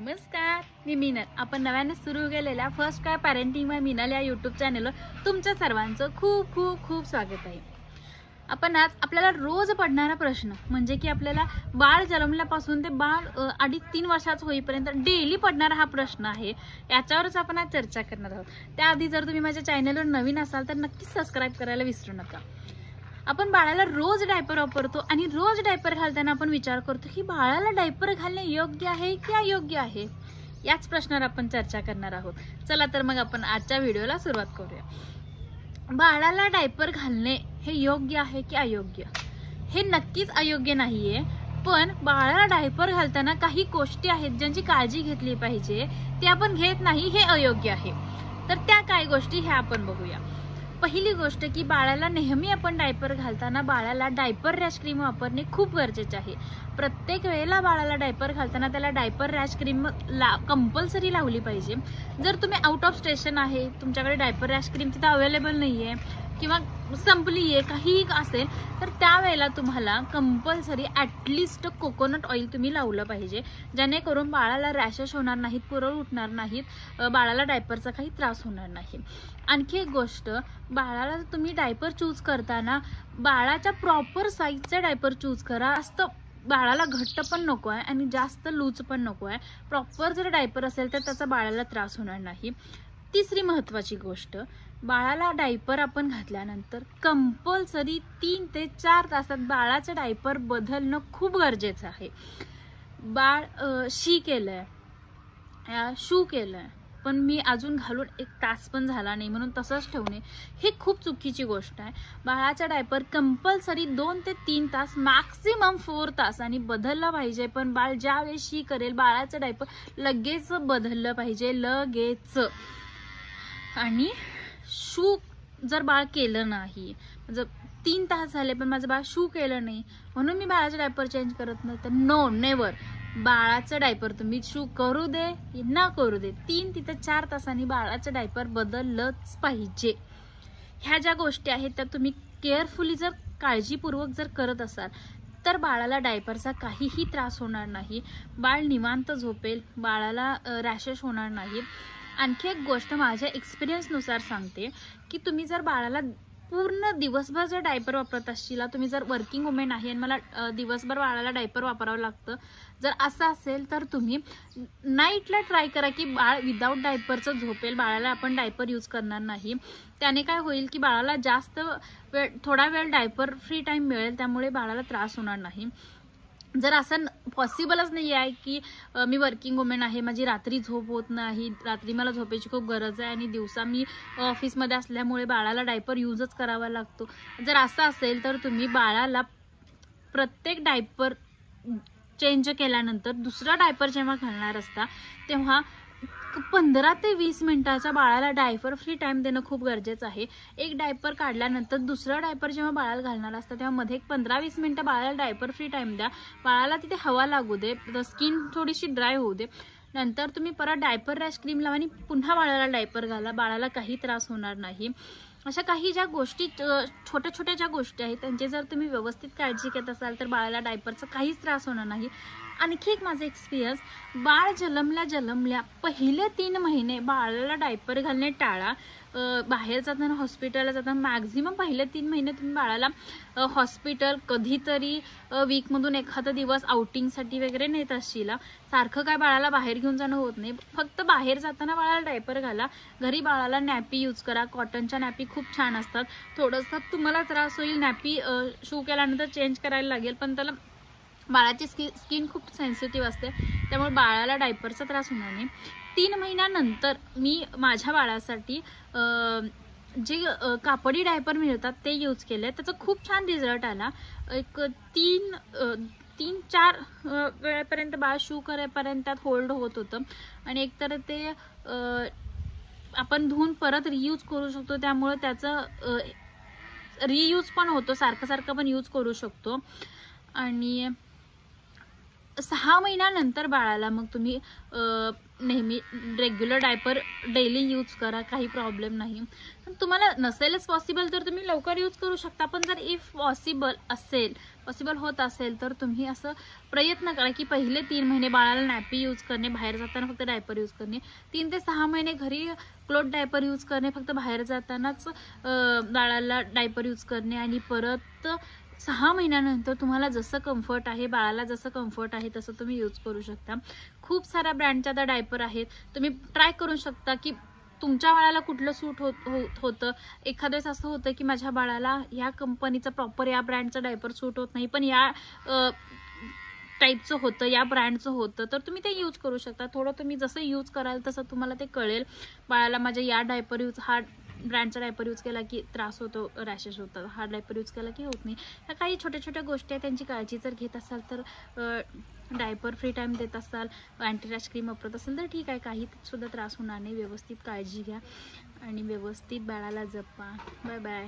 नमस्कार, मी मीनल. आपण नव्याने सुरू केलेल्या फर्स्ट काय पॅरेंटिंग बाय मीनल या यूट्यूब चॅनलवर तुमच्या सर्वांचं खूप खूप खूप स्वागत आहे. आपण आज आपल्याला रोज पडणारा प्रश्न म्हणजे की आपल्याला बाळ जन्मल्यापासून ते बाळ 2.5-3 वर्षाचं होईपर्यंत डेली पडणारा हा प्रश्न आहे. याच्यावरच आपण आज चर्चा करणार आहोत. त्याआधी जर तुम्ही माझ्या चॅनलवर नवीन असाल तर नक्कीच सबस्क्राईब करायला विसरू नका. आपण बाळाला रोज डायपर वापरतो आणि रोज डायपर घालताना आपण विचार करतो की बाळाला डायपर घालणे योग्य आहे की अयोग्य आहे. याच प्रश्नावर आपण चर्चा करणार आहोत. चला तर मग आपण आजच्या व्हिडिओला सुरुवात करूया. बाळाला डायपर घालणे हे योग्य आहे की अयोग्य? हे नक्कीच अयोग्य नाहीये, पण बाळाला डायपर घालताना काही गोष्टी आहेत ज्यांची काळजी घेतली पाहिजे, ते आपण घेत नाही, हे अयोग्य आहे. तर त्या काय गोष्टी हे आपण बघूया. पहिली गोष्ट की बाळाला नेहमी आपण डायपर घालताना बाळाला डायपर रॅश क्रीम वापरणे खूप गरजेचे आहे. प्रत्येक वेळेला बाळाला डायपर घालताना त्याला डायपर रॅश क्रीम कंपल्सरी लावली पाहिजे. जर तुम्ही आउट ऑफ स्टेशन आहे, तुमच्याकडे डायपर रॅश क्रीम तिथे अवेलेबल नाहीये किंवा संपली आहे, काहीही असेल, तर त्यावेळेला तुम्हाला कंपल्सरी ॲटलिस्ट कोकोनट ऑइल तुम्ही लावलं पाहिजे, जेणेकरून बाळाला रॅशेस होणार नाहीत, पुरळ उठणार नाहीत, बाळाला डायपरचा काही त्रास होणार नाही. आणखी एक गोष्ट, बाळाला तुम्ही डायपर चूज करताना बाळाच्या प्रॉपर साईजचा डायपर चूज करा. जास्त बाळाला घट्ट पण नको आहे आणि जास्त लूज पण नको आहे. प्रॉपर जर डायपर असेल तर त्याचा बाळाला त्रास होणार नाही. तिसरी महत्त्वाची गोष्ट, बाळाला डायपर आपण घातल्यानंतर कंपल्सरी 3 ते 4 तासात बाळाचं डायपर बदलणं खूप गरजेचं आहे. बाळ शी केलंय, शू केलंय, पण मी अजून घालून 1 तास पण झाला नाही म्हणून तसंच ठेवणे ही खूप चुकीची गोष्ट आहे. बाळाचा डायपर कंपल्सरी 2 ते 3 तास, मॅक्सिमम 4 तासांनी बदलला पाहिजे. पण बाळ ज्यावेळेस शी करेल बाळाचं डायपर लगेच बदललं पाहिजे, लगेच. आणि शू जर बाळ केलं नाही, जर 3 तास झाले पण माझं बाळ शू केलं नाही म्हणून मी बाळाचं डायपर चेंज करत नाही, तर नो, नेवर. बाळाचं डायपर तुम्ही शू करू दे ना करू दे, 3 ते 4 तासांनी बाळाचं डायपर बदललंच पाहिजे. ह्या ज्या गोष्टी आहेत त्या तुम्ही केअरफुली जर काळजीपूर्वक जर करत असाल तर बाळाला डायपरचा काहीही त्रास होणार नाही. बाळ निवांत झोपेल, बाळाला रॅशेस होणार नाही. आणखी एक गोष्ट माझ्या एक्सपिरियन्सनुसार सांगते की तुम्ही जर बाळाला पूर्ण दिवसभर जर डायपर वापरत असशील, तुम्ही जर वर्किंग वुमेन आहे आणि मला दिवसभर बाळाला डायपर वापरावं लागतं, जर असं असेल तर तुम्ही नाईटला ट्राय करा की बाळ विदाऊट डायपरचं झोपेल. बाळाला आपण डायपर यूज करणार नाही. त्याने काय होईल की बाळाला जास्त वेळ, थोडा वेळ डायपर फ्री टाईम मिळेल, त्यामुळे बाळाला त्रास होणार नाही. जर असं पॉसिबलच नाही आहे की मी वर्किंग वुमेन आहे, माझी रात्री झोप होत नाही, रात्री मला झोपेची खूप गरज आहे आणि दिवसा मी ऑफिसमध्ये असल्यामुळे बाळाला डायपर यूजच करावा लागतो, जर असं असेल तर तुम्ही बाळाला प्रत्येक डायपर चेंज केल्यानंतर दुसरा डायपर जेव्हा घालणार असता तेव्हा 15 ते 20 मिनिटाचा बाळाला डायपर फ्री टाइम देणं खूप गरजेचं आहे. एक डायपर काढल्यानंतर दुसरा डायपर जेव्हा बाळाला घालणार असतं तेव्हा मध्ये 15-20 मिनिटं बाळाला डायपर फ्री टाइम द्या. बाळाला तिथे हवा लागू दे, स्किन थोडीशी ड्राय होऊ दे. नंतर तुम्ही परत डायपर रॅश क्रीम लावा आणि पुन्हा बाळाला डायपर घाला. बाळाला काही त्रास होणार नाही. अशा काही ज्या गोष्टी, छोट्या छोट्या ज्या गोष्टी आहेत त्यांची जर तुम्ही व्यवस्थित काळजी घेत असाल तर बाळाला डायपरचा काहीच त्रास होणार नाही. आणखी एक माझा एक्सपिरियन्स, बाळ जन्मल्या पहिले 3 महिने बाळाला डायपर घालणे टाळा. बाहेर जाताना, हॉस्पिटलला जाताना मॅक्झिमम पहिले 3 महिने तुम्ही बाळाला हॉस्पिटल, कधीतरी वीकमधून एखादा दिवस आउटिंगसाठी वगैरे नेत असशील. सारखं काय बाळाला बाहेर घेऊन जाणं होत नाही. फक्त बाहेर जाताना बाळाला डायपर घाला. घरी बाळाला नॅपी यूज करा. कॉटनच्या नॅपी खूप छान असतात. थोडंसं तुम्हाला त्रास होईल, नॅपी शू केल्यानंतर चेंज करायला लागेल, पण त्याला बाळाची स्किन खूप सेन्सिटिव्ह असते, त्यामुळे बाळाला डायपरचा त्रास होणार नाही. 3 महिन्यानंतर मी माझ्या बाळासाठी जे कापडी डायपर मिळतात ते यूज केले. त्याचा खूप छान रिझल्ट आला. एक 3-4 वेळेपर्यंत बाळ शू करेपर्यंत त्यात होल्ड होत होतं आणि एकतर ते आपण धुवून परत रियूज करू शकतो, त्यामुळे त्याचं रियूज पण होतो, सारखं पण यूज करू शकतो. आणि 6 महिन्यानंतर बाळाला मग तुम्ही नेहमी रेग्युलर डायपर डेली यूज करा, काही प्रॉब्लेम नाही. पण तुम्हाला नसेलच पॉसिबल तर तुम्ही लवकर यूज करू शकता. पण जर इफ पॉसिबल होत असेल तर तुम्ही असं प्रयत्न करा की पहिले 3 महिने बाळाला नॅपी यूज करणे, बाहेर जाताना फक्त डायपर यूज करणे, 3 ते 6 महिने घरी क्लोथ डायपर यूज करणे, फक्त बाहेर जातानाच बाळाला डायपर यूज करणे, आणि परत 6 महिन्यानंतर तुम्हाला जसं कम्फर्ट आहे, बाळाला जसं कम्फर्ट आहे तसं तुम्ही यूज करू शकता. खूप साऱ्या ब्रँडच्या आता डायपर आहेत, तुम्ही ट्राय करू शकता की तुमच्या बाळाला कुठलं सूट होतं. एखाद्या वेळेस असं होतं की माझ्या बाळाला ह्या कंपनीचा प्रॉपर या ब्रँडचा डायपर सूट होत नाही, पण या टाईपचं होतं, या ब्रँडचं होतं, तर तुम्ही ते यूज करू शकता. थोडं तुम्ही जसं यूज कराल तसं तुम्हाला ते कळेल. बाळाला माझ्या या डायपर हा ब्रँडचा डायपर यूज केला की त्रास होतो, रॅशेस होतात, हा डायपर यूज केला की होत नाही. ह्या काही छोट्या छोट्या गोष्टी आहेत, त्यांची काळजी जर घेत असाल तर, डायपर फ्री टाईम देत असाल, अँटी रॅश क्रीम वापरत असाल तर ठीक आहे, काही सुद्धा त्रास होणार नाही. व्यवस्थित काळजी घ्या आणि व्यवस्थित बाळाला जपा. Bye bye.